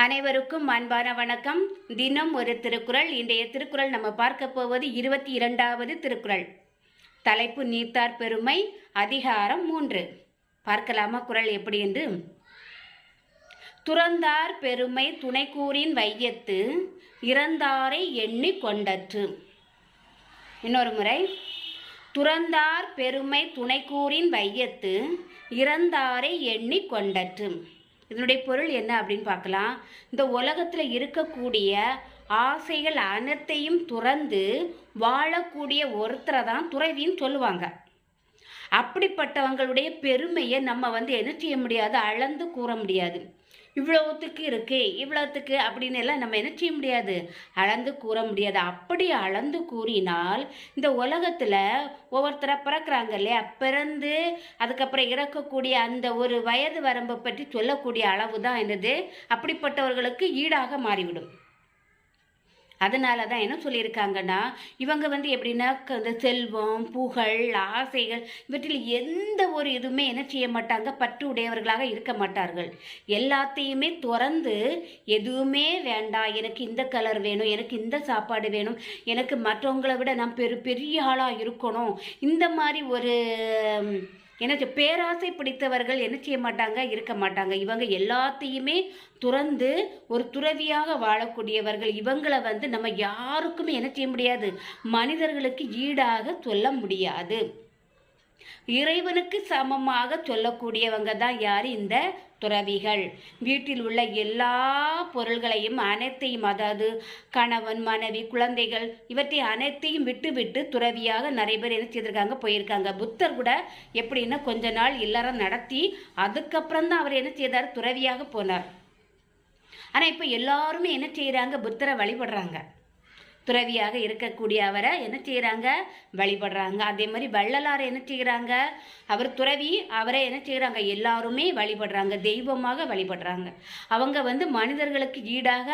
அனைவருக்கும் அன்பான வணக்கம். தினம் ஒரு திருக்குறள். இன்றைய திருக்குறள் நம்ம பார்க்க போவது 22வது திருக்குறள். தலைப்பு நீத்தார் பெருமை, அதிகாரம் 3. பார்க்கலாமா குறள் எப்படி என்று? துறந்தார் பெருமை துணைக்கூறின் வையத்து இறந்தாரை எண்ணி கொண்டற்று. இன்னொரு முறை. துறந்தார் பெருமை துணைக்கூறின் வையத்து இறந்தாரை எண்ணி கொண்டற்று. இதனுடைய பொருள் என்ன அப்படின்னு பார்க்கலாம். இந்த உலகத்தில் இருக்கக்கூடிய ஆசைகள் அனைத்தையும் துறந்து வாழக்கூடிய ஒருத்தரை தான் துறவின்னு சொல்லுவாங்க. அப்படிப்பட்டவங்களுடைய பெருமையை நம்ம என்ன செய்ய முடியாது, அளந்து கூற முடியாது. இவ்வளவுத்துக்கு இருக்கு, இவ்வளவுத்துக்கு அப்படின்னு எல்லாம் நம்ம என்ன செய்ய முடியாது, அளந்து கூற முடியாது. அப்படி அளந்து கூறினால் இந்த உலகத்தில் ஒவ்வொருத்தராக பிறக்கிறாங்க இல்லையா, பிறந்து அதுக்கப்புறம் இறக்கக்கூடிய அந்த ஒரு வயது வரம்பை பற்றி சொல்லக்கூடிய அளவு தான் என்னது, அப்படிப்பட்டவர்களுக்கு ஈடாக மாறிவிடும். அதனால தான் என்ன சொல்லியிருக்காங்கன்னா, இவங்க எப்படின்னா இந்த செல்வம், புகழ், ஆசைகள் இவற்றில் எந்த ஒரு இதுவுமே என்ன செய்ய மாட்டாங்க, பற்று உடையவர்களாக இருக்க மாட்டார்கள். எல்லாத்தையுமே துறந்து எதுவுமே வேண்டாம், எனக்கு இந்த கலர் வேணும், எனக்கு இந்த சாப்பாடு வேணும், எனக்கு மற்றவங்களை விட நான் பெரிய ஆளாக இருக்கணும், இந்த மாதிரி ஒரு பேராசை பிடித்தவர்கள் என்ன செய்ய மாட்டாங்க, இருக்க மாட்டாங்க. இவங்க எல்லாத்தையுமே துறந்து ஒரு துறவியாக வாழக்கூடியவர்கள். இவங்களை நம்ம யாருக்குமே என்ன செய்ய முடியாது, மனிதர்களுக்கு ஈடாக சொல்ல முடியாது. இறைவனுக்கு சமமாக சொல்லக்கூடியவங்க தான் யார், இந்த துறவிகள். வீட்டில் உள்ள எல்லா பொருள்களையும் அனைத்தையும், அதாவது கணவன், மனைவி, குழந்தைகள் இவற்றை அனைத்தையும் விட்டு துறவியாக நிறைய பேர் என்ன செய்திருக்காங்க, போயிருக்காங்க. புத்தர் கூட எப்படின்னா கொஞ்ச நாள் இல்லறம் நடத்தி அதுக்கப்புறம் தான் அவர் என்ன செய்தார், துறவியாக போனார். ஆனால் இப்போ எல்லாருமே என்ன செய்கிறாங்க, புத்தரை வழிபடுறாங்க. துறவியாக இருக்கக்கூடிய அவரை என்ன செய்கிறாங்க, வழிபடுறாங்க. அதே மாதிரி வள்ளலாரை என்ன செய்கிறாங்க, அவர் துறவி, அவரை என்ன செய்கிறாங்க, எல்லாருமே வழிபடுறாங்க, தெய்வமாக வழிபடுறாங்க. அவங்க மனிதர்களுக்கு ஈடாக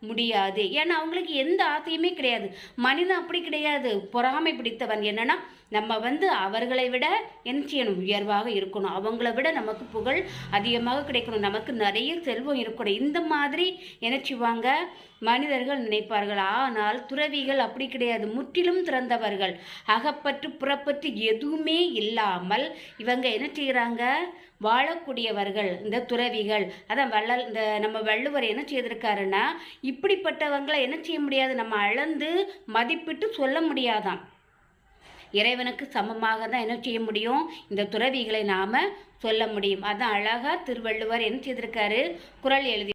முடியாது. ஏன்னா அவங்களுக்கு எந்த ஆசையுமே கிடையாது. மனிதன் அப்படி கிடையாது, பொறாமை பிடித்தவன். என்னன்னா நம்ம அவர்களை விட என்ன செய்யணும், உயர்வாக இருக்கணும், அவங்கள விட நமக்கு புகழ் அதிகமாக கிடைக்கணும், நமக்கு நிறைய செல்வம் இருக்கணும், இந்த மாதிரி என்ன செய்வாங்க மனிதர்கள் நினைப்பார்கள். ஆனால் துறவிகள் அப்படி கிடையாது, முற்றிலும் திறந்தவர்கள். அகப்பற்று புறப்பற்று எதுவுமே இல்லாமல் இவங்க என்ன செய்கிறாங்க, வாழக்கூடியவர்கள் இந்த துறவிகள். அதான் இந்த நம்ம வள்ளுவர் என்ன செய்திருக்காருன்னா, இப்படிப்பட்டவங்களை என்ன செய்ய முடியாது, நம்ம அளந்து மதிப்பிட்டு சொல்ல முடியாதான். இறைவனுக்கு சமமாக தான் என்ன செய்ய முடியும், இந்த துறவிகளை நாம சொல்ல முடியும். அதான் அழகா திருவள்ளுவர் என்ன செய்திருக்காரு, குறள் எழுதி